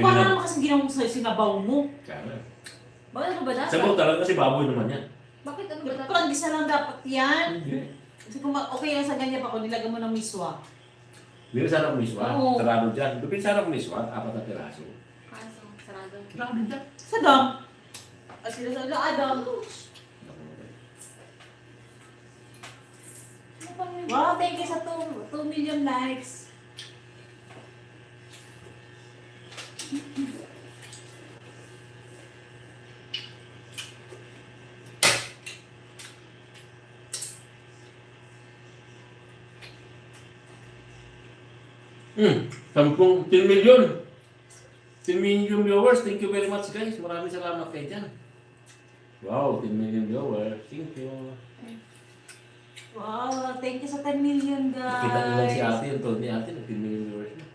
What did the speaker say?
Kung paano naman kasi ginawa mo sa sinabaw mo? Kaya Bakit ano ba dapat? sabaw talaga kasi baboy naman yan. Bakit ano ba dapat? Prangisa lang dapat yan. Hindi. Kasi kung okay lang sa ganyan pa kung nilagyan mo ng miswa. Hindi sana kung miswa. Oo. Sarado dyan. Dupin sana kung miswa. 4 na piraso. Kaso, sarado. Sarado dyan. Sa dam. At sila sa Adam. Wow, thank you sa 2 million likes. Sampung 10 million. 10 million viewers. Thank you very much guys. Maraming salamat kayo dyan. Wow, 10 million viewers. Thank you. Wow, thank you sa 10 million guys. Nakita nyo lang si ate. Yung told ni ate. 10 million viewers na.